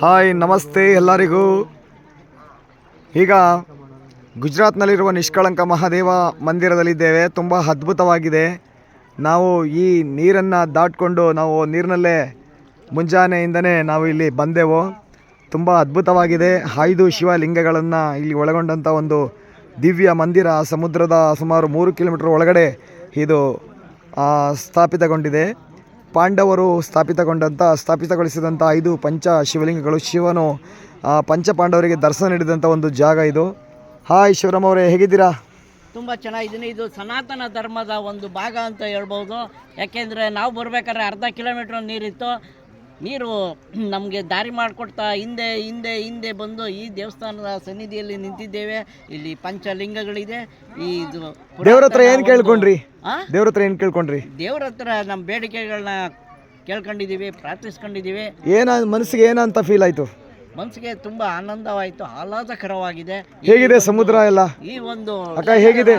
Hi ನಮಸ್ತೆ ಎಲ್ಲರಿಗೂ. ಈಗ ಗುಜರಾತ್ನಲ್ಲಿರುವ ನಿಷ್ಕಳಂಕ ಮಹಾದೇವ ಮಂದಿರದಲ್ಲಿದ್ದೇವೆ. ತುಂಬ ಅದ್ಭುತವಾಗಿದೆ. ನಾವು ಈ ನೀರನ್ನು ದಾಟಿಕೊಂಡು ನಾವು ನೀರಿನಲ್ಲೇ ಮುಂಜಾನೆಯಿಂದನೇ ನಾವು ಇಲ್ಲಿ ಬಂದೆವು. ತುಂಬ ಅದ್ಭುತವಾಗಿದೆ. 5 ಶಿವಲಿಂಗಗಳನ್ನು ಇಲ್ಲಿ ಒಳಗೊಂಡಂಥ ಒಂದು ದಿವ್ಯ ಮಂದಿರ ಸಮುದ್ರದ ಸುಮಾರು 3 ಕಿಲೋಮೀಟರ್ ಒಳಗಡೆ ಇದು ಸ್ಥಾಪಿತಗೊಂಡಿದೆ. ಪಾಂಡವರು ಸ್ಥಾಪಿತಗೊಳಿಸಿದಂಥ 5 ಪಂಚ ಶಿವಲಿಂಗಗಳು, ಶಿವನು ಪಂಚಪಾಂಡವರಿಗೆ ದರ್ಶನ ನೀಡಿದಂಥ ಒಂದು ಜಾಗ ಇದು. ಹಾಯ್ ಶಿವರಾಮ್ ಅವರೇ, ಹೇಗಿದ್ದೀರಾ? ತುಂಬ ಚೆನ್ನಾಗಿದ್ದೀನಿ. ಇದು ಸನಾತನ ಧರ್ಮದ ಒಂದು ಭಾಗ ಅಂತ ಹೇಳ್ಬೋದು. ಯಾಕೆಂದರೆ ನಾವು ಬರಬೇಕಾದ್ರೆ ಅರ್ಧ ಕಿಲೋಮೀಟ್ರ್ ನೀರಿತ್ತು. ನೀರು ನಮಗೆ ದಾರಿ ಮಾಡಿಕೊಡ್ತಾ ಹಿಂದೆ ಬಂದು ಈ ದೇವಸ್ಥಾನದ ಸನ್ನಿಧಿಯಲ್ಲಿ ನಿಂತಿದ್ದೇವೆ. ಇಲ್ಲಿ ಪಂಚಲಿಂಗಗಳಿದೆ. ಇದು ದೇವ್ರ ಹತ್ರ ಏನು ಕೇಳ್ಕೊಂಡ್ರಿ? ದೇವ್ರ ಹತ್ರ ನಮ್ಮ ಬೇಡಿಕೆಗಳನ್ನ ಕೇಳ್ಕೊಂಡಿದ್ದೀವಿ, ಪ್ರಾರ್ಥಿಸ್ಕೊಂಡಿದ್ದೀವಿ. ಮನಸ್ಸಿಗೆ ಏನಂತ ಫೀಲ್ ಆಯಿತು? ಮನಸ್ಸಿಗೆ ತುಂಬ ಆನಂದವಾಯಿತು, ಆಹ್ಲಾದಕರವಾಗಿದೆ. ಹೇಗಿದೆ ಸಮುದ್ರ ಎಲ್ಲ? ಈ ಒಂದು ಅಕ್ಕ ಹೇಗಿದೆ?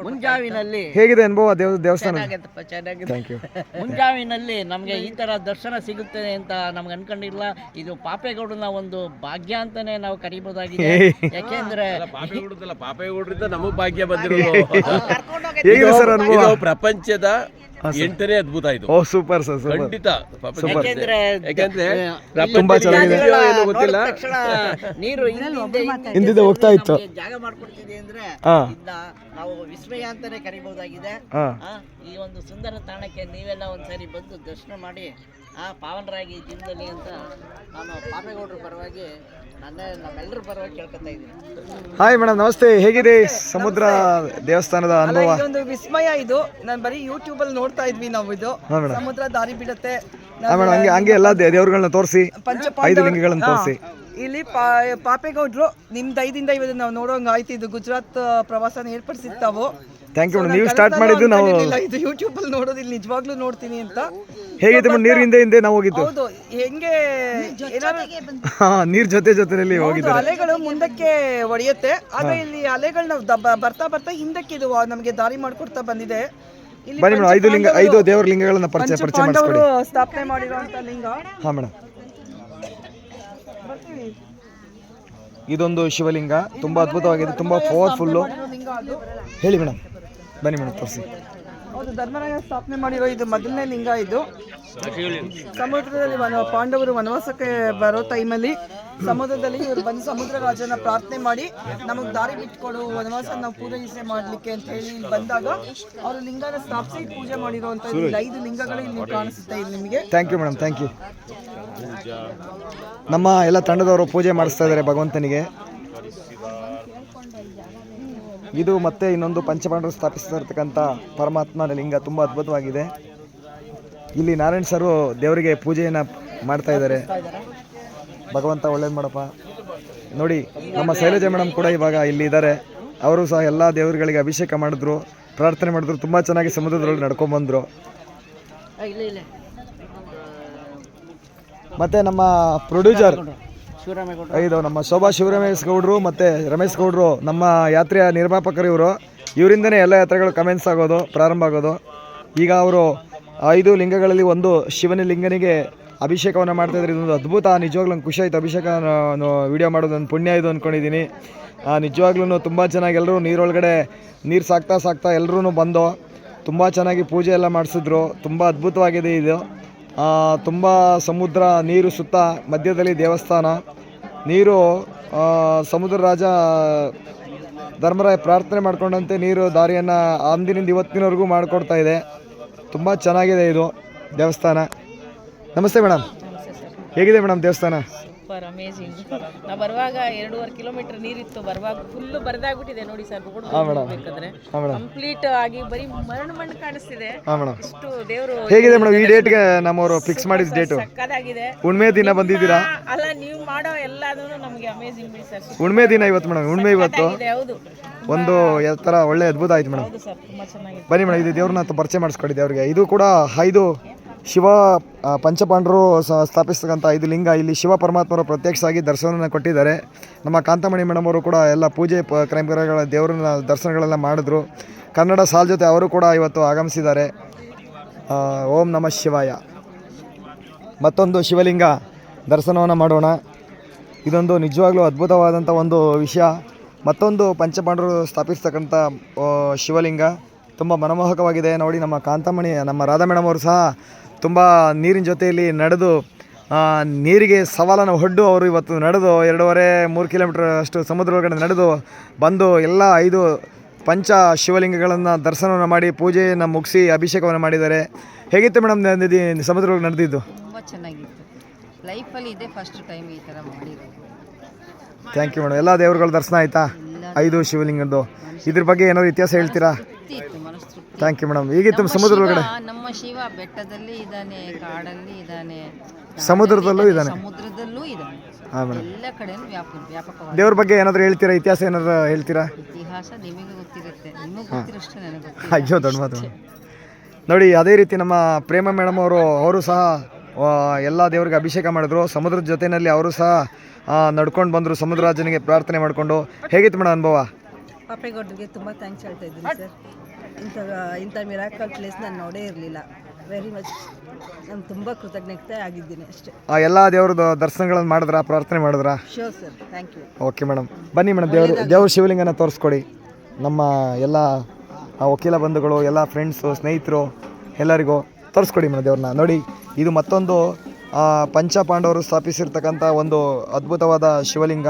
ಮುಂಜಾವಿನಲ್ಲಿ ಹೇಗಿದೆ ಅನುಭವ ದೇವಸ್ಥಾನ? ಮುಂಜಾವಿನಲ್ಲಿ ನಮಗೆ ಈ ತರ ದರ್ಶನ ಸಿಗುತ್ತೆ ಅಂತ ನಮ್ಗೆ ಅನ್ಕೊಂಡಿಲ್ಲ. ಇದು ಪಾಪೇಗೌಡನ ಒಂದು ಭಾಗ್ಯ ಅಂತಾನೆ ನಾವು ಕರಿಬಹುದಾಗಿದೆ. ಯಾಕೆಂದ್ರೆ ಪಾಪೇಗೌಡರಿಂದ ನಮಗ್ ಭಾಗ್ಯ ಬಂದಿರೋದು. ಹೇಗಿದೆ ಸರ್ ಅನುಭವ? ಪ್ರಪಂಚದ 8ನೇ ಅದ್ಭುತ ಇದು. ಓ ಸೂಪರ್ ಸರ್, ಖಂಡಿತ. ಯಾಕೆಂದ್ರೆ ತುಂಬಾ ಚೆನ್ನಾಗಿದೆ. ಗೊತ್ತಿಲ್ಲ, ನೀರು ಹಿಂದಿದೆ ಹೋಗ್ತಾ ಇತ್ತು. ಜಾಗ ಮಾಡ್ಕೊಡ್ತಿದೆ ಅಂದ್ರೆ ನಾವು ವಿಸ್ಮಯ ಅಂತಾನೆ ಕರಿಬಹುದಾಗಿದೆ. ಈ ಒಂದು ಸುಂದರ ತಾಣಕ್ಕೆ ನೀವೆಲ್ಲ ಒಂದ್ಸರಿ ಬಂದು ದರ್ಶನ ಮಾಡಿ ಪಾವನರಾಗಿ ಜೀವನದಲ್ಲಿ ಅಂತ ನಾನು ಪಾಪೇಗೌಡರ ಪರವಾಗಿ ನಮ್ಮೆಲ್ಲರ ಪರವಾಗಿ ಕೇಳ್ಕೊತಾ ಇದ್ದೀನಿ. ಹಾಯ್ ಮೇಡಮ್, ನಮಸ್ತೆ. ಹೇಗಿದೆ ಸಮುದ್ರ ದೇವಸ್ಥಾನದ ಅನುಭವ? ಇದೊಂದು ವಿಸ್ಮಯ. ಇದು ನಾನು ಬರೀ ಯೂಟ್ಯೂಬ್ ಅಲ್ಲಿ ನೋಡ್ತಾ ಇದ್ವಿ ನಾವು. ಇದು ಸಮುದ್ರ ದಾರಿ ಬಿಡುತ್ತೆ. ಹಂಗೆ ಎಲ್ಲ ದೇವರುಗಳನ್ನ ತೋರಿಸಿ, 5 ಲಿಂಗಗಳನ್ನ ತೋರಿಸಿ. ಇಲ್ಲಿ ಪಾಪೇಗೌಡರು ನಿಮ್ ದಯದಿಂದ ಇವತ್ತು ನಾವು ನೋಡೋಂಗ ಆಯ್ತು. ಇದು ಗುಜರಾತ್ ಪ್ರವಾಸನ ಏರ್ಪಡಿಸಿದ್ ತಾವು. Thank you madam. ನೀವು ಸ್ಟಾರ್ಟ್ ಮಾಡಿದ್ದು ನಾವು ಇದು ಯೂಟ್ಯೂಬ್ ಅಲ್ಲಿ ನೋಡೋದಿಲ್ಲ, ನಿಜವಾಗ್ಲೂ ನೋಡ್ತೀನಿ ಅಂತ. ಹೇಗಿದೆ ಮೇಡಮ್? ನೀರು ಹಿಂದೆ ನಾವು ಹೋಗಿದ್ದು. ಹೌದು, ಹೆಂಗೆ ನೀರ್ ಜೊತೆಯಲ್ಲಿ ಹೋಗಿದ್ದು. ಅಲೆಗಳು ಮುಂದಕ್ಕೆ ಹೊಡೆಯುತ್ತೆ. ಆಗ ಇಲ್ಲಿ ಅಲೆಗಳನ್ನ ಬರ್ತಾ ಹಿಂದಕ್ಕೆ ಇದು ನಮಗೆ ದಾರಿ ಮಾಡ್ಕೊಡ್ತಾ ಬಂದಿದೆ. ಬನ್ನಿ ಮೇಡಮ್, 5 ದೇವರ ಲಿಂಗಗಳನ್ನ ಪರಿಚಯ ಮಾಡಿಸ್ಕೊಡಿ. ಸ್ಥಾಪನೆ ಮಾಡಿರುವಂತ ಲಿಂಗ. ಹಾ ಮೇಡಮ್, ಇದೊಂದು ಶಿವಲಿಂಗ ತುಂಬಾ ಅದ್ಭುತವಾಗಿದೆ, ತುಂಬಾ ಪವರ್ಫುಲ್ಲು. ಹೇಳಿ ಮೇಡಮ್, ಬನ್ನಿ ಮೇಡಮ್ ತೋರಿಸಿ. ಹೌದು, ಧರ್ಮರಾಯ ಸ್ಥಾಪನೆ ಮಾಡಿರೋ ಇದು ಮೊದಲನೇ ಲಿಂಗ. ಇದು ಸಮುದ್ರದಲ್ಲಿ ಪಾಂಡವರು ವನವಾಸಕ್ಕೆ ಬರೋ ಟೈಮಲ್ಲಿ ಸಮುದ್ರದಲ್ಲಿ ಇವರು ಬಂದು ಸಮುದ್ರ ರಾಜನ ಪ್ರಾರ್ಥನೆ ಮಾಡಿ ನಮಗೆ ದಾರಿ ಬಿಟ್ಕೊಡು, ವನವಾಸ ನಾವು ಪೂರೈಸೆ ಮಾಡ್ಲಿಕ್ಕೆ ಅಂತ ಹೇಳಿ ಇಲ್ಲಿ ಬಂದಾಗ ಅವರು ಲಿಂಗನ ಸ್ಥಾಪಿಸಿ ಪೂಜೆ ಮಾಡಿರುವಂತ 5 ಲಿಂಗಗಳು ಇಲ್ಲಿ ಕಾಣಿಸುತ್ತೆ ಇಲ್ಲಿ ನಿಮಗೆ. Thank you madam, thank you. ನಮ್ಮ ಎಲ್ಲ ತಂಡದವರು ಪೂಜೆ ಮಾಡಿಸ್ತಾ ಇದ್ದಾರೆ ಭಗವಂತನಿಗೆ. ಇದು ಮತ್ತೆ ಇನ್ನೊಂದು ಪಂಚಪಾಂಡವರು ಸ್ಥಾಪಿಸಿರ್ತಕ್ಕಂಥ ಪರಮಾತ್ಮನ ಲಿಂಗ, ತುಂಬ ಅದ್ಭುತವಾಗಿದೆ. ಇಲ್ಲಿ ನಾರಾಯಣ್ ಸರ್ ದೇವರಿಗೆ ಪೂಜೆಯನ್ನು ಮಾಡ್ತಾ ಇದ್ದಾರೆ. ಭಗವಂತ ಒಳ್ಳೇದು ಮಾಡಪ್ಪ. ನೋಡಿ, ನಮ್ಮ ಶೈಲಜಾ ಮೇಡಮ್ ಕೂಡ ಇವಾಗ ಇಲ್ಲಿ ಇದ್ದಾರೆ. ಅವರು ಸಹ ಎಲ್ಲ ದೇವರುಗಳಿಗೆ ಅಭಿಷೇಕ ಮಾಡಿದ್ರು, ಪ್ರಾರ್ಥನೆ ಮಾಡಿದ್ರು. ತುಂಬ ಚೆನ್ನಾಗಿ ಸಮುದ್ರದೊಳಗೆ ನಡ್ಕೊಂಡ್ಬಂದರು. ಮತ್ತು ನಮ್ಮ ಪ್ರೊಡ್ಯೂಸರ್ ಇದು ನಮ್ಮ ಶೋಭಾ ಶಿವರಮೇಶ್ ಗೌಡರು ಮತ್ತು ರಮೇಶ್ ಗೌಡರು, ನಮ್ಮ ಯಾತ್ರೆಯ ನಿರ್ಮಾಪಕರು. ಇವರಿಂದನೇ ಎಲ್ಲ ಯಾತ್ರೆಗಳು ಕಮೆಂಟ್ಸ್ ಆಗೋದು, ಪ್ರಾರಂಭ ಆಗೋದು. ಈಗ ಅವರು 5 ಲಿಂಗಗಳಲ್ಲಿ ಒಂದು ಶಿವನ ಲಿಂಗನಿಗೆ ಅಭಿಷೇಕವನ್ನು ಮಾಡ್ತಾಯಿದ್ದಾರೆ. ಇದೊಂದು ಅದ್ಭುತ. ನಿಜವಾಗ್ಲೂ ನಂಗೆ ಖುಷಿ ಆಯಿತು. ಅಭಿಷೇಕ ವಿಡಿಯೋ ಮಾಡೋದು ಒಂದು ಪುಣ್ಯ ಇದು ಅಂದ್ಕೊಂಡಿದ್ದೀನಿ. ನಿಜವಾಗ್ಲೂ ತುಂಬ ಚೆನ್ನಾಗಿ ಎಲ್ಲರೂ ನೀರೊಳಗಡೆ ನೀರು ಸಾಕ್ತಾ ಎಲ್ಲರೂ ಬಂದು ತುಂಬ ಚೆನ್ನಾಗಿ ಪೂಜೆ ಎಲ್ಲ ಮಾಡಿಸಿದ್ರು. ತುಂಬ ಅದ್ಭುತವಾಗಿದೆ ಇದು. ತುಂಬ ಸಮುದ್ರ, ನೀರು ಸುತ್ತ ಮಧ್ಯದಲ್ಲಿ ದೇವಸ್ಥಾನ. ನೀರು ಸಮುದ್ರ ರಾಜ ಧರ್ಮರಾಯ ಪ್ರಾರ್ಥನೆ ಮಾಡ್ಕೊಂಡಂತೆ ನೀರು ದಾರಿಯನ್ನು ಅಂದಿನಿಂದ ಇವತ್ತಿನವರೆಗೂ ಮಾಡಿಕೊಡ್ತಾ ಇದೆ. ತುಂಬ ಚೆನ್ನಾಗಿದೆ ಇದು ದೇವಸ್ಥಾನ. ನಮಸ್ತೆ ಮೇಡಮ್, ಹೇಗಿದೆ ಮೇಡಮ್ ದೇವಸ್ಥಾನ? Super, amazing. ನಾವು ಬರುವಾಗ 2.5 ಕಿಲೋಮೀಟರ್ ನೀರಿತ್ತು. ಬರುವಾಗ ಫುಲ್ಲು ಬರದಾಗ್ಬಿಟ್ಟಿದೆ ನೋಡಿ ಸರ್. ಬೇಕಾದ್ರೆ ಕಂಪ್ಲೀಟ್ ಆಗಿ ಬರೀ ಮಣ್ಣು ಕಾಣಿಸ್ತಿದೆ. ಇಷ್ಟು ದೇವರು. ಹೇಗಿದೆ ಮೇಡಮ್ ಈ ಡೇಟ್ಗೆ ನಮ್ಮವರು ಫಿಕ್ಸ್ ಮಾಡಿದ ಡೇಟು? ಸಕ್ಕತ್ತಾಗಿದೆ. ಹುಣ್ಮೆ ದಿನ ಬಂದಿದ್ದೀರಾ? ಅಲ್ಲ, ನೀವು ಮಾಡೋ ಎಲ್ಲಾನು ನಮಗೆ ಅಮೇಜಿಂಗ್ ಬಿಡಿ ಸರ್. ಹುಣ್ಮೆ ದಿನ ಇವತ್ತು ಮೇಡಮ್, ಹುಣ್ಮೆ ಇವತ್ತು ಹೌದು. ಒಂದು ಥರ ಒಳ್ಳೆ ಅದ್ಭುತ ಆಯ್ತು ಮೇಡಮ್. ಹೌದು ಸರ್, ತುಂಬ ಚೆನ್ನಾಗಿದೆ. ಬನ್ನಿ ಮೇಡಮ್, ಇದು ದೇವ್ರನ್ನ ಪರಿಚಯ ಮಾಡಿಸ್ಕೊಡಿ ದೇವ್ರಿಗೆ. ಇದು ಕೂಡ 5 ಶಿವ ಪಂಚಪಾಂಡವರು ಸ್ಥಾಪಿಸ್ತಕ್ಕಂಥ 5 ಲಿಂಗ. ಇಲ್ಲಿ ಶಿವ ಪರಮಾತ್ಮರು ಪ್ರತ್ಯಕ್ಷವಾಗಿ ದರ್ಶನವನ್ನು ಕೊಟ್ಟಿದ್ದಾರೆ. ನಮ್ಮ ಕಾಂತಮಣಿ ಮೇಡಮ್ ಅವರು ಕೂಡ ಎಲ್ಲ ಪೂಜೆ ಕ್ರೈಂಕರಗಳ ದೇವರನ್ನ ದರ್ಶನಗಳೆಲ್ಲ ಮಾಡಿದ್ರು. ಕನ್ನಡ ಸಾಲ್ ಜೊತೆ ಅವರು ಕೂಡ ಇವತ್ತು ಆಗಮಿಸಿದ್ದಾರೆ. ಓಂ ನಮಃ ಶಿವಾಯ. ಮತ್ತೊಂದು ಶಿವಲಿಂಗ ದರ್ಶನವನ್ನು ಮಾಡೋಣ. ಇದೊಂದು ನಿಜವಾಗ್ಲೂ ಅದ್ಭುತವಾದಂಥ ಒಂದು ವಿಷಯ. ಮತ್ತೊಂದು ಪಂಚಪಾಂಡವರು ಸ್ಥಾಪಿಸ್ತಕ್ಕಂಥ ಶಿವಲಿಂಗ ತುಂಬ ಮನಮೋಹಕವಾಗಿದೆ. ನೋಡಿ, ನಮ್ಮ ಕಾಂತಮಣಿ, ನಮ್ಮ ರಾಧಾ ಮೇಡಮ್ ಅವರು ಸಹ ತುಂಬ ನೀರಿನ ಜೊತೆಯಲ್ಲಿ ನಡೆದು ನೀರಿಗೆ ಸವಾಲನ್ನು ಒಡ್ಡು ಅವರು ಇವತ್ತು ನಡೆದು 2.5-3 ಕಿಲೋಮೀಟರ್ ಅಷ್ಟು ಸಮುದ್ರ ಒಳಗಡೆ ನಡೆದು ಬಂದು ಎಲ್ಲ 5 ಪಂಚ ಶಿವಲಿಂಗಗಳನ್ನು ದರ್ಶನವನ್ನು ಮಾಡಿ ಪೂಜೆಯನ್ನು ಮುಗಿಸಿ ಅಭಿಷೇಕವನ್ನು ಮಾಡಿದ್ದಾರೆ. ಹೇಗಿತ್ತು ಮೇಡಮ್ ಸಮುದ್ರ ಒಳಗೆ ನಡೆದಿದ್ದು? ತುಂಬ ಚೆನ್ನಾಗಿತ್ತು. ಲೈಫಲ್ಲಿ ಇದೇ ಫಸ್ಟ್ ಟೈಮ್ ಈ ಥರ ಮಾಡಿರೋದು. Thank you madam. ಎಲ್ಲ ದೇವರುಗಳ ದರ್ಶನ ಆಯಿತಾ? 5 ಶಿವಲಿಂಗದ್ದು. ಇದ್ರ ಬಗ್ಗೆ ಏನಾದ್ರು ಇತಿಹಾಸ ಹೇಳ್ತೀರಾ? ಇತ್ತು ಮನಸ್ತೃಪ್ತಿ. Thank you madam. ಹೇಗಿತ್ತು ಸಮುದ್ರ ಒಳಗಡೆ? ನಮ್ಮ ಶಿವ ಬೆಟ್ಟದಲ್ಲಿ ಇದ್ದಾನೆ, ಕಾಡಲ್ಲಿ ಇದ್ದಾನೆ, ಸಮುದ್ರದಲ್ಲೂ ಇದ್ದಾನೆ. ಸಮುದ್ರದಲ್ಲೂ ಇದ್ದಾನೆ. ಹಾಂ ಮೇಡಮ್. ಎಲ್ಲ ಕಡೆನೂ ವ್ಯಾಪಕವಾಗಿ. ದೇವ್ರ ಬಗ್ಗೆ ಏನಾದರೂ ಹೇಳ್ತೀರಾ? ಇತಿಹಾಸ ಏನಾದ್ರು ಹೇಳ್ತೀರಾ? ಇತಿಹಾಸ ನಿಮಗೆ ಗೊತ್ತಿರುತ್ತೆ, ನಿಮಗೆ ಗೊತ್ತಿರೋಷ್ಟು ನನಗೆ ಗೊತ್ತಿಲ್ಲ. ಅಯ್ಯೋ, ದೊಡ್ಡ ಮಾತು. ನೋಡಿ, ಅದೇ ರೀತಿ ನಮ್ಮ ಪ್ರೇಮ ಮೇಡಮ್ ಅವರು ಸಹ ಎಲ್ಲ ದೇವರಿಗೆ ಅಭಿಷೇಕ ಮಾಡಿದ್ರು. ಸಮುದ್ರದ ಜೊತೆಯಲ್ಲಿ ಅವರು ಸಹ ನಡ್ಕೊಂಡು ಬಂದರು, ಸಮುದ್ರರಾಜನಿಗೆ ಪ್ರಾರ್ಥನೆ ಮಾಡಿಕೊಂಡು. ಹೇಗಿತ್ತು ಮೇಡಮ್ ಅನುಭವ? ಪಾಪೇಗೌಡರಿಗೆ ತುಂಬ ಥ್ಯಾಂಕ್ಸ್ ಹೇಳ್ತಾ ಇದ್ದೀನಿ ಸರ್. ಇಂಥ ಮಿರಾಕಲ್ ಪ್ಲೇಸ್ ನಾನು ನೋಡೇ ಇರಲಿಲ್ಲ. ವೆರಿ ಮಚ್ ನಾನು ತುಂಬ ಕೃತಜ್ಞತೆ ಆಗಿದ್ದೀನಿ ಅಷ್ಟೇ. ಎಲ್ಲ ದೇವ್ರದ್ದು ದರ್ಶನಗಳನ್ನು ಮಾಡಿದ್ರಾ, ಪ್ರಾರ್ಥನೆ ಮಾಡಿದ್ರಾ? Sure sir, thank you. Okay madam, ಬನ್ನಿ ಮೇಡಮ್. ದೇವ್ರ ಶಿವಲಿಂಗನ ತೋರಿಸ್ಕೊಡಿ. ನಮ್ಮ ಎಲ್ಲ ವಕೀಲ ಬಂಧುಗಳು, ಎಲ್ಲ ಫ್ರೆಂಡ್ಸು, ಸ್ನೇಹಿತರು ಎಲ್ಲರಿಗೂ ತೋರಿಸ್ಕೊಡಿ ಮೇಡಮ್ ದೇವ್ರನ್ನ. ನೋಡಿ, ಇದು ಮತ್ತೊಂದು ಪಂಚಪಾಂಡವರು ಸ್ಥಾಪಿಸಿರ್ತಕ್ಕಂಥ ಒಂದು ಅದ್ಭುತವಾದ ಶಿವಲಿಂಗ.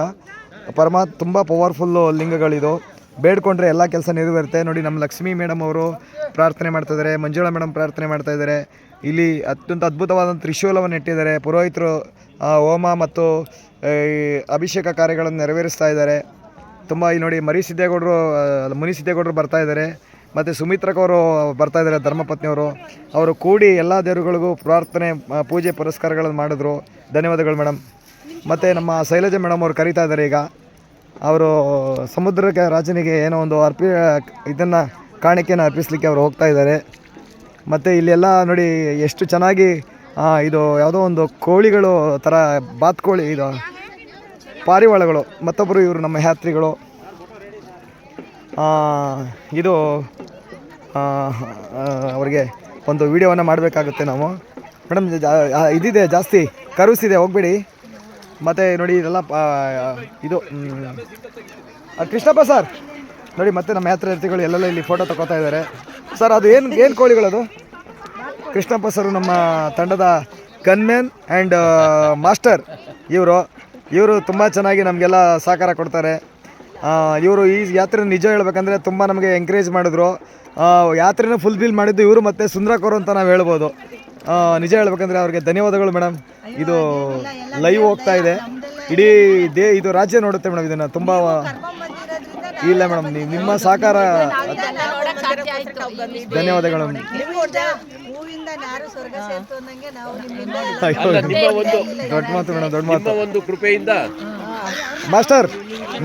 ತುಂಬ ಪವರ್ಫುಲ್ಲು ಲಿಂಗಗಳಿದು. ಬೇಡ್ಕೊಂಡ್ರೆ ಎಲ್ಲ ಕೆಲಸ ನೆರವೇರುತ್ತೆ. ನೋಡಿ, ನಮ್ಮ ಲಕ್ಷ್ಮೀ ಮೇಡಮ್ ಅವರು ಪ್ರಾರ್ಥನೆ ಮಾಡ್ತಾಯಿದ್ದಾರೆ, ಮಂಜುಳಾ ಮೇಡಮ್ ಪ್ರಾರ್ಥನೆ ಮಾಡ್ತಾಯಿದ್ದಾರೆ. ಇಲ್ಲಿ ಅತ್ಯಂತ ಅದ್ಭುತವಾದಂಥ ತ್ರಿಶೂಲವನ್ನು ಇಟ್ಟಿದ್ದಾರೆ. ಪುರೋಹಿತರು ಹೋಮ ಮತ್ತು ಅಭಿಷೇಕ ಕಾರ್ಯಗಳನ್ನು ನೆರವೇರಿಸ್ತಾ ಇದ್ದಾರೆ. ತುಂಬ ಇಲ್ಲಿ ನೋಡಿ, ಮುನಿಸಿದ್ದೇಗೌಡರು ಬರ್ತಾ ಇದ್ದಾರೆ, ಮತ್ತು ಸುಮಿತ್ರಕವರು ಬರ್ತಾ ಇದ್ದಾರೆ, ಧರ್ಮಪತ್ನಿಯವರು. ಅವರು ಕೂಡಿ ಎಲ್ಲ ದೇವರುಗಳಿಗೂ ಪ್ರಾರ್ಥನೆ, ಪೂಜೆ ಪುರಸ್ಕಾರಗಳನ್ನು ಮಾಡಿದ್ರು. ಧನ್ಯವಾದಗಳು ಮೇಡಮ್. ಮತ್ತು ನಮ್ಮ ಶೈಲಜಾ ಮೇಡಮ್ ಅವರು ಕರೀತಾ ಇದ್ದಾರೆ. ಈಗ ಅವರು ಸಮುದ್ರಕ್ಕೆ ರಾಜನಿಗೆ ಏನೋ ಒಂದು ಇದನ್ನು ಕಾಣಿಕೆಯನ್ನು ಅರ್ಪಿಸಲಿಕ್ಕೆ ಅವರು ಹೋಗ್ತಾ ಇದ್ದಾರೆ. ಮತ್ತು ಇಲ್ಲೆಲ್ಲ ನೋಡಿ ಎಷ್ಟು ಚೆನ್ನಾಗಿ ಇದು ಯಾವುದೋ ಒಂದು ಕೋಳಿಗಳು ಥರ, ಬಾತ್ಕೋಳಿ, ಇದು ಪಾರಿವಾಳಗಳು. ಮತ್ತೊಬ್ಬರು ಇವರು ನಮ್ಮ ಯಾತ್ರಿಗಳು. ಇದು ಅವರಿಗೆ ಒಂದು ವಿಡಿಯೋವನ್ನು ಮಾಡಬೇಕಾಗುತ್ತೆ ನಾವು ಮೇಡಮ್. ಇದಿದೆ ಜಾಸ್ತಿ ಕರ್ವ್ಸ್ ಇದೆ, ಹೋಗಬೇಡಿ. ಮತ್ತು ನೋಡಿ, ಇದೆಲ್ಲ ಇದು ಕೃಷ್ಣಪ್ಪ ಸರ್ ನೋಡಿ. ಮತ್ತೆ ನಮ್ಮ ಯಾತ್ರಿಗಳು ಎಲ್ಲೆಲ್ಲ ಇಲ್ಲಿ ಫೋಟೋ ತಗೋತಾ ಇದ್ದಾರೆ ಸರ್. ಅದು ಏನು ಕೋಳಿಗಳದು? ಕೃಷ್ಣಪ್ಪ ಸರು ನಮ್ಮ ತಂಡದ ಗನ್ಮ್ಯಾನ್ ಆ್ಯಂಡ್ ಮಾಸ್ಟರ್. ಇವರು ತುಂಬ ಚೆನ್ನಾಗಿ ನಮಗೆಲ್ಲ ಸಹಕಾರ ಕೊಡ್ತಾರೆ. ಇವರು ಈ ಯಾತ್ರೆ ನಿಜ ಹೇಳ್ಬೇಕಂದ್ರೆ ತುಂಬ ನಮಗೆ ಎಂಕರೇಜ್ ಮಾಡಿದ್ರು. ಯಾತ್ರೆನ ಫುಲ್ಫಿಲ್ ಮಾಡಿದ್ದು ಇವರು ಮತ್ತು ಸುಂದ್ರಕವರು ಅಂತ ನಾವು ಹೇಳ್ಬೋದು. ನಿಜ ಹೇಳ್ಬೇಕಂದ್ರೆ ಅವ್ರಿಗೆ ಧನ್ಯವಾದಗಳು ಮೇಡಮ್. ಇದು ಲೈವ್ ಹೋಗ್ತಾ ಇದೆ, ಇಡೀ ಇದು ರಾಜ್ಯ ನೋಡುತ್ತೆ ಮೇಡಮ್ ಇದನ್ನು. ತುಂಬ ಇಲ್ಲ ಮೇಡಮ್, ನಿಮ್ಮ ಸಹಕಾರ ಧನ್ಯವಾದಗಳು. ದೊಡ್ಡ ಮಾತು ಮೇಡಮ್, ದೊಡ್ಡ ಮಾತು. ಒಂದು ಕೃಪೆಯಿಂದ ಮಾಸ್ಟರ್,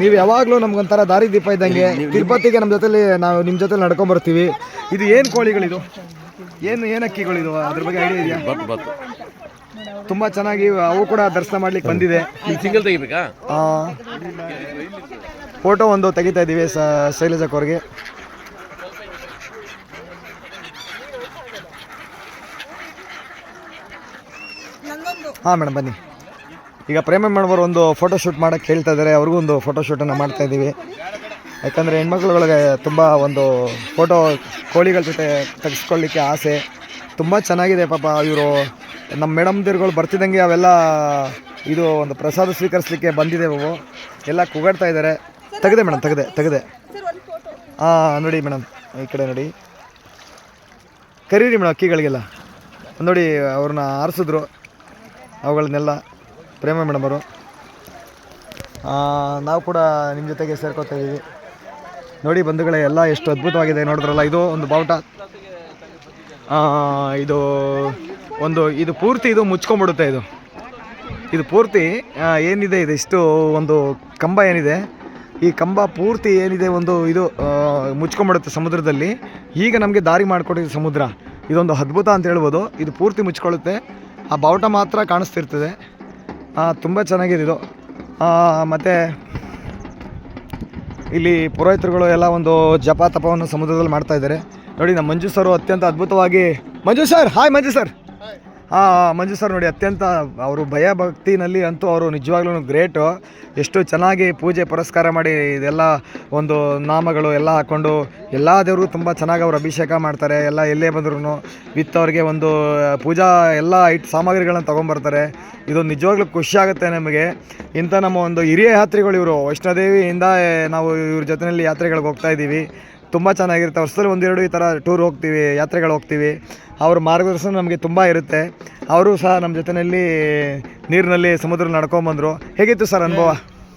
ನೀವು ಯಾವಾಗಲೂ ನಮ್ಗೊಂಥರ ದಾರಿ ದೀಪ ಇದ್ದಂಗೆ. ತಿರುಪತಿಗೆ ನಮ್ಮ ಜೊತೆಲಿ ನಾವು ನಿಮ್ಮ ಜೊತೆಲಿ ನಡ್ಕೊಂಬರ್ತೀವಿ. ಇದು ಏನು ಕೋಳಿಗಳಿದು? ಏನು ಅಕ್ಕಿಗಳಿದು? ಅದ್ರ ಬಗ್ಗೆ ಐಡಿಯಾ ಇದೆಯಾ? ತುಂಬ ಚೆನ್ನಾಗಿ ಅವು ಕೂಡ ದರ್ಶನ ಮಾಡ್ಲಿಕ್ಕೆ ಬಂದಿದೆ. ಸಿಂಗಲ್ ತೆಗಿಬೇಕಾ? ಫೋಟೋ ಒಂದು ತೆಗಿತಾ ಇದ್ದೀವಿ ಶೈಲಜಾಕವ್ರಿಗೆ. ಹಾಂ ಮೇಡಮ್, ಬನ್ನಿ. ಈಗ ಪ್ರೇಮ ಮೇಡಮ್ ಒಂದು ಫೋಟೋ ಶೂಟ್ ಮಾಡೋಕ್ಕೆ ಹೇಳ್ತಾ ಇದ್ದಾರೆ. ಅವ್ರಿಗೂ ಒಂದು ಫೋಟೋ ಶೂಟನ್ನು ಮಾಡ್ತಾ ಇದ್ದೀವಿ. ಯಾಕಂದರೆ ಹೆಣ್ಮಕ್ಳುಗಳಿಗೆ ತುಂಬ ಒಂದು ಫೋಟೋ ಕೋಳಿಗಳ ಜೊತೆ ತೆಗೆಸ್ಕೊಳ್ಳಿಕ್ಕೆ ಆಸೆ. ತುಂಬ ಚೆನ್ನಾಗಿದೆ ಪಾಪ. ಇವರು ನಮ್ಮ ಮೇಡಮ್ದಿರ್ಗಳು ಬರ್ತಿದ್ದಂಗೆ ಅವೆಲ್ಲ ಇದು ಒಂದು ಪ್ರಸಾದ ಸ್ವೀಕರಿಸಲಿಕ್ಕೆ ಬಂದಿದ್ದೇವೆ. ಎಲ್ಲ ಕೂಗಾಡ್ತಾ ಇದ್ದಾರೆ. ತೆಗೆದೆ ಮೇಡಮ್, ತೆಗೆದೆ. ನೋಡಿ ಮೇಡಮ್, ಈ ಕಡೆ ನೋಡಿ, ಕರೀರಿ ಮೇಡಮ್ ಅಕ್ಕಿಗಳಿಗೆಲ್ಲ. ನೋಡಿ, ಅವ್ರನ್ನ ಆರಿಸಿದ್ರು ಅವುಗಳನ್ನೆಲ್ಲ ಪ್ರೇಮ ಮೇಡಮ್ ಅವರು. ನಾವು ಕೂಡ ನಿಮ್ಮ ಜೊತೆಗೆ ಸೇರ್ಕೋತಾ ಇದ್ದೀವಿ. ನೋಡಿ ಬಂಧುಗಳೇ, ಎಲ್ಲ ಎಷ್ಟು ಅದ್ಭುತವಾಗಿದೆ ನೋಡಿದ್ರಲ್ಲ. ಇದು ಒಂದು ಬಾವುಟ. ಇದು ಪೂರ್ತಿ ಇದು ಮುಚ್ಕೊಂಡ್ಬಿಡುತ್ತೆ. ಇದು ಪೂರ್ತಿ ಏನಿದೆ, ಇದಿಷ್ಟು ಒಂದು ಕಂಬ ಏನಿದೆ, ಈ ಕಂಬ ಪೂರ್ತಿ ಏನಿದೆ ಒಂದು ಇದು ಮುಚ್ಕೊಂಡ್ಬಿಡುತ್ತೆ ಸಮುದ್ರದಲ್ಲಿ. ಈಗ ನಮಗೆ ದಾರಿ ಮಾಡಿಕೊಟ್ಟಿದೆ ಸಮುದ್ರ. ಇದೊಂದು ಅದ್ಭುತ ಅಂತ ಹೇಳ್ಬೋದು. ಇದು ಪೂರ್ತಿ ಮುಚ್ಕೊಳ್ಳುತ್ತೆ, ಆ ಬಾವುಟ ಮಾತ್ರ ಕಾಣಿಸ್ತಿರ್ತದೆ. ತುಂಬ ಚೆನ್ನಾಗಿದೆ ಇದು. ಮತ್ತು ಇಲ್ಲಿ ಪುರೋಹಿತರುಗಳು ಎಲ್ಲ ಒಂದು ಜಪ ತಪವನ್ನು ಸಮುದ್ರದಲ್ಲಿ ಮಾಡ್ತಾಯಿದ್ದಾರೆ. ನೋಡಿ, ನಮ್ಮ ಮಂಜು ಸರು ಅತ್ಯಂತ ಅದ್ಭುತವಾಗಿ. ಮಂಜು ಸರ್, ಹಾಯ್ ಮಂಜು ಸರ್. ಮಂಜು ಸರ್ ನೋಡಿ, ಅತ್ಯಂತ ಅವರು ಭಯ ಭಕ್ತಿನಲ್ಲಿ ಅಂತೂ ಅವರು ನಿಜವಾಗ್ಲೂ ಗ್ರೇಟು. ಎಷ್ಟು ಚೆನ್ನಾಗಿ ಪೂಜೆ ಪುರಸ್ಕಾರ ಮಾಡಿ ಇದೆಲ್ಲ ಒಂದು ನಾಮಗಳು ಎಲ್ಲ ಹಾಕ್ಕೊಂಡು ಎಲ್ಲ ದೇವರು ತುಂಬ ಚೆನ್ನಾಗಿ ಅವರು ಅಭಿಷೇಕ ಮಾಡ್ತಾರೆ. ಎಲ್ಲ ಎಲ್ಲೇ ಬಂದ್ರೂ ವಿತ್ ಅವ್ರಿಗೆ ಒಂದು ಪೂಜಾ ಎಲ್ಲ ಸಾಮಗ್ರಿಗಳನ್ನ ತೊಗೊಂಬರ್ತಾರೆ. ಇದು ನಿಜವಾಗ್ಲೂ ಖುಷಿ ಆಗುತ್ತೆ ನಮಗೆ. ಇಂಥ ನಮ್ಮ ಒಂದು ಹಿರಿಯ ಯಾತ್ರಿಗಳು ಇವರು. ವೈಷ್ಣೋದೇವಿಯಿಂದ ನಾವು ಇವ್ರ ಜೊತೆಯಲ್ಲಿ ಯಾತ್ರೆಗಳಿಗೆ ಹೋಗ್ತಾ ಇದ್ದೀವಿ. ತುಂಬ ಚೆನ್ನಾಗಿರುತ್ತೆ. ವರ್ಷದಲ್ಲಿ ಒಂದೆರಡು ಈ ಥರ ಟೂರ್ ಹೋಗ್ತೀವಿ, ಯಾತ್ರೆಗಳು ಹೋಗ್ತೀವಿ. ಅವ್ರ ಮಾರ್ಗದರ್ಶನ ನಮಗೆ ತುಂಬ ಇರುತ್ತೆ. ಅವರು ಸಹ ನಮ್ಮ ಜೊತೆಯಲ್ಲಿ ನೀರಿನಲ್ಲಿ ಸಮುದ್ರ ನಡ್ಕೊಂಬಂದರು. ಹೇಗಿತ್ತು ಸರ್ ಅನುಭವ?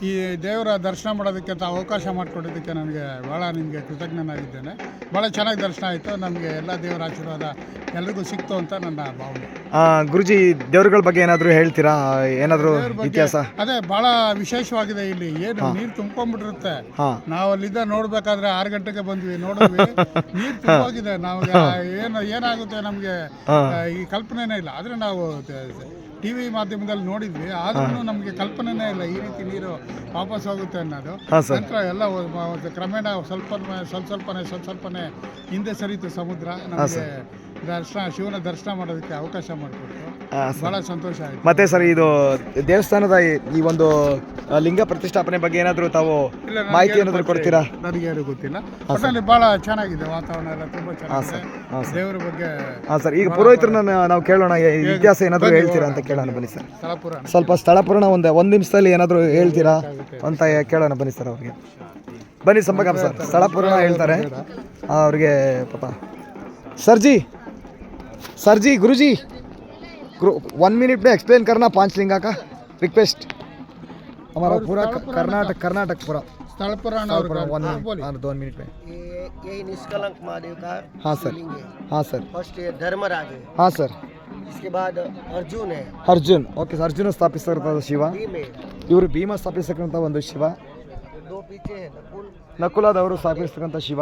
ಈ ದೇವರ ದರ್ಶನ ಮಾಡೋದಕ್ಕೆ ಅವಕಾಶ ಮಾಡಿಕೊಡೋದಕ್ಕೆ ನನಗೆ ಭಾಳ ನಿಮಗೆ ಕೃತಜ್ಞನಾಗಿದ್ದೇನೆ. ಭಾಳ ಚೆನ್ನಾಗಿ ದರ್ಶನ ಆಯಿತು. ನಮಗೆ ಎಲ್ಲ ದೇವರ ಆಶೀರ್ವಾದ ಎಲ್ರಿಗೂ ಸಿಕ್ತು ಅಂತ ನನ್ನ ಭಾವನೆ. ಗುರುಜಿ, ದೇವರುಗಳ ಬಗ್ಗೆ ಏನಾದರೂ ಹೇಳ್ತೀರಾ? ಏನಾದರೂ ಇತಿಹಾಸ? ಅದೇ ಭಾಳ ವಿಶೇಷವಾಗಿದೆ. ಇಲ್ಲಿ ಏನು ನೀರು ತುಂಬ್ಕೊಂಡ್ಬಿಟ್ಟಿರುತ್ತೆ. ನಾವು ಅಲ್ಲಿದ್ದ ನೋಡ್ಬೇಕಾದ್ರೆ 6 ಗಂಟೆಗೆ ಬಂದ್ವಿ, ನೋಡಿದ್ವಿ ನೀರು ತುಂಬೋಗಿದೆ. ನಮಗೆ ಏನಾಗುತ್ತೆ ನಮಗೆ ಈ ಕಲ್ಪನೆನೇ ಇಲ್ಲ. ಆದರೆ ನಾವು ಟಿವಿ ಮಾಧ್ಯಮದಲ್ಲಿ ನೋಡಿದ್ವಿ, ಆದ್ರೂ ನಮಗೆ ಕಲ್ಪನೆನೇ ಇಲ್ಲ ಈ ರೀತಿ ನೀರು ವಾಪಸ್ ಹೋಗುತ್ತೆ ಅನ್ನೋದು. ನಂತರ ಎಲ್ಲ ಕ್ರಮೇಣ ಸ್ವಲ್ಪನೇ ಹಿಂದೆ ಸರಿತು ಸಮುದ್ರ. ನಮಗೆ ಶಿವನ ದರ್ಶನ ಮಾಡೋದಕ್ಕೆ ಅವಕಾಶ ಮಾಡಿಕೊಟ್ಟು ಬಹಳ ಸಂತೋಷ ಆಯಿತು. ಮತ್ತೆ ಸರ್, ಇದು ದೇವಸ್ಥಾನದ ಈ ಒಂದು ಲಿಂಗ ಪ್ರತಿಷ್ಠಾಪನೆ ಬಗ್ಗೆ ಏನಾದರೂ ತಾವು ಮಾಹಿತಿ ಏನಾದರೂ ಕೊಡ್ತೀರಾ? ನನಗೆ ಯಾರು ಗೊತ್ತಿಲ್ಲ. ಒಟ್ಟಲ್ಲಿ ಬಹಳ ಚೆನ್ನಾಗಿದೆ, ವಾತಾವರಣ ಎಲ್ಲ ತುಂಬ ಚೆನ್ನಾಗಿದೆ. ದೇವರ ಬಗ್ಗೆ ಸರ್, ಈಗ ಪುರೋಹಿತರನ್ನ ನಾವು ಕೇಳೋಣ, ಇತಿಹಾಸ ಏನಾದರೂ ಹೇಳ್ತೀರಾ ಅಂತ ಕೇಳೋಣ ಬನ್ನಿ ಸರ್. ಸ್ವಲ್ಪ ಸ್ಥಳ ಪುರಾಣ ಒಂದು ನಿಮಿಷದಲ್ಲಿ ಏನಾದರೂ ಹೇಳ್ತೀರಾ ಅಂತ ಕೇಳೋಣ ಬನ್ನಿ ಸರ್. ಅವ್ರಿಗೆ ಬನ್ನಿ ಸಂಭಾಗಮ್ ಸರ್, ಸ್ಥಳ ಪುರಾಣ ಹೇಳ್ತಾರೆ ಅವ್ರಿಗೆ ಪಾಪ. सर जी गुरु जी 1 मिनट में एक्सप्लेन करना 5 लिंगा का रिक्वेस्ट. हमारा पूरा कर्नाटक पूरा स्थल पुराण 2 मिनट में. यही निष्कलंक महादेव का हाँ सर. हाँ सर. फर्स्ट ये धर्मराज है. हाँ सर. इसके बाद अर्जुन है. अर्जुन, ओके. अर्जुन ಸ್ಥಾಪಿಸಿರ್ತಕ್ಕಂಥ ಶಿವ. ಇವರು ಭೀಮ ಸ್ಥಾಪಿಸಿರ್ತಕ್ಕಂಥ ಒಂದು ಶಿವ. दो पीछे है ನಕುಲದವರು ಸ್ಥಾಪಿಸಿರ್ತಕ್ಕಂಥ ಶಿವ.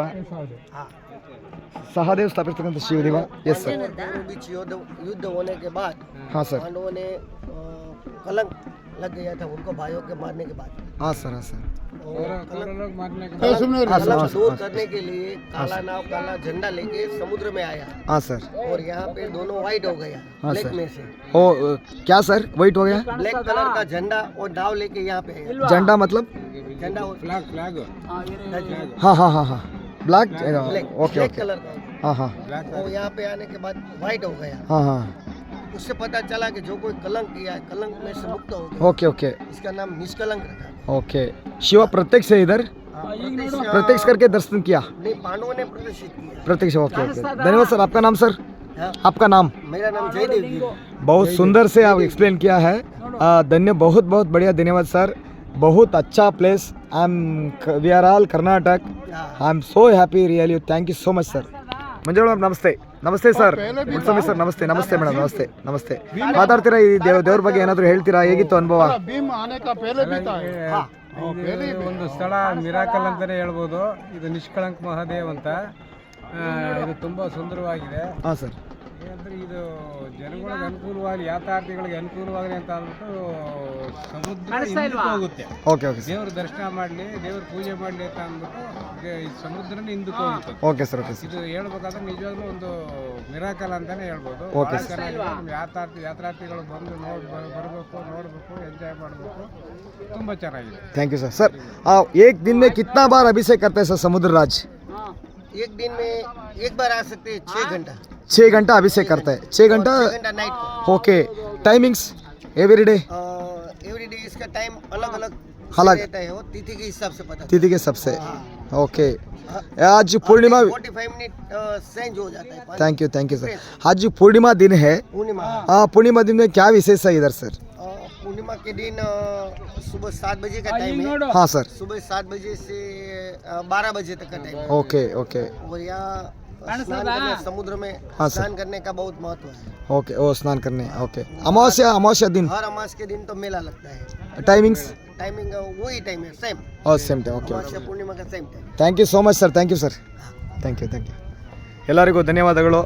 सहदेव स्थापित शिवदेव. Yes sir. बीच युद्ध होने के बाद हाँ सर. पांडवों ने कलंक लग गया था उनको भाइयों के मारने के बाद. हाँ सर. हाँ सर. कलंक दूर करने के लिए काला नाव काला झंडा लेके समुद्र में आया. हाँ सर. और यहाँ पे दोनों वाइट हो गया. हाँ ब्लैक सर. में से ओ क्या सर वाइट हो गया? ब्लैक कलर का झंडा और नाव लेके यहाँ पे आया. झंडा मतलब? झंडा फ्लैग हाँ हाँ हाँ हाँ. Black okay black okay. Colour का. हाँ हाँ. और यहाँ पे आने के बाद वाइट हो गया. हाँ हाँ. उससे पता चला कि जो कोई कलंक किया है कलंक में से मुक्त हो गया. Okay okay. इसका नाम निष्कलंक रखा. ओके. शिवा प्रत्यक्ष है इधर, प्रत्यक्ष करके दर्शन किया. नहीं, पांडवों ने प्रदर्शित किया. प्रत्यक्ष. Okay okay. धन्यवाद सर. आपका नाम सर? आपका नाम? मेरा नाम जयदेव जी. बहुत सुंदर से आप एक्सप्लेन किया है. बहुत बढ़िया. धन्यवाद सर. बहुत अच्छा place. We are all Karnataka. I am so happy really. Thank you so much sir. Manjula madam ನಮಸ್ತೆ. ನಮಸ್ತೆ ಸರ್. ಮುನ್ಸ್ವಾಮಿ ಸರ್ ನಮಸ್ತೆ. ನಮಸ್ತೆ ಮೇಡಮ್. ನಮಸ್ತೆ ನಮಸ್ತೆ. ಮಾತಾಡ್ತೀರಾ? ಈ ದೇವ್ರ ಬಗ್ಗೆ ಏನಾದರೂ ಹೇಳ್ತೀರಾ? ಹೇಗಿತ್ತು ಅನುಭವ? ಭೀಮ್ ಆನೆ ಕಾ ಪಹಲೆ भी था. ಒಂದು ಸ್ಥಳ ಮಿರಾಕಲ್ ಅಂತಲೇ ಹೇಳ್ಬೋದು. ಇದು ನಿಷ್ಕಳಂಕ ಮಹಾದೇವ್ ಅಂತ. ಇದು ತುಂಬ ಸುಂದರವಾಗಿದೆ. ಹಾಂ ಸರ್. ಅಂದರೆ ಇದು ಜನಗಳಿಗೆ ಅನುಕೂಲವಾಗಿ, ಯಾತ್ರಾರ್ಥಿಗಳಿಗೆ ಅನುಕೂಲವಾಗಲಿ ಅಂತ ಅಂದ್ಬಿಟ್ಟು ಸಮುದ್ರ ಹಿಂದಕ್ಕೆ ಹೋಗುತ್ತೆ. Okay okay. ದೇವ್ರ ದರ್ಶನ ಮಾಡಲಿ, ದೇವ್ರ ಪೂಜೆ ಮಾಡಲಿ ಅಂತ ಅಂದ್ಬಿಟ್ಟು ಈ ಸಮುದ್ರನೇ ಹಿಂದಕ್ಕೆ ಹೋಗುತ್ತೆ. Okay sir. Okay sir. ಇದು ಹೇಳ್ಬೇಕಾದ್ರೆ ನಿಜವಾಗ್ಲೂ ಒಂದು ಮಿರಾಕಲ್ ಅಂತಾನೆ ಹೇಳ್ಬೋದು. Okay sir. ನಮ್ಮ ಯಾತ್ರಾರ್ಥಿಗಳು ಬಂದು ಬರಬೇಕು, ನೋಡಬೇಕು, ಎಂಜಾಯ್ ಮಾಡಬೇಕು. ತುಂಬ ಚೆನ್ನಾಗಿದೆ. Thank you sir. सर एक दिन में कितना बार अभिषेक करते हैं सर समुद्र राज? एक दिन में एक बार आ सकते हैं. 6 घंटा. 6 घंटा अभिषेक करते हैं. 6 घंटा. नाइट को. Okay. Timings every day? Every day इसका टाइम अलग अलग रहता है. वो तिथि के हिसाब से पता. तिथि के सबसे. ओके. आज पूर्णिमा 45 मिनट चेंज हो जाता है. Thank you sir. आज पूर्णिमा दिन है. पूर्णिमा दिन में क्या विशेष है इधर सर? पूर्णिमा के दिन सुबह 7 बजे का टाइम है. हाँ सर. सुबह 7 बजे से 12 बजे तक का टाइम है. Okay okay. और यहाँ स्नान करने, समुद्र में हाँ स्नान करने का बहुत महत्व है. ओके. ओ स्नान करने. ओके. अमावस्या दिन? हर अमावस के दिन तो मेला लगता है. टाइमिंग्स? टाइमिंग वही टाइम है, सेम. और सेम टाइम. ओके. अमावस्या पूर्णिमा का same time. Thank you so much sir. Thank you sir. Thank you ಎಲ್ಲರಿಗೂ ಧನ್ಯವಾದಗಳು.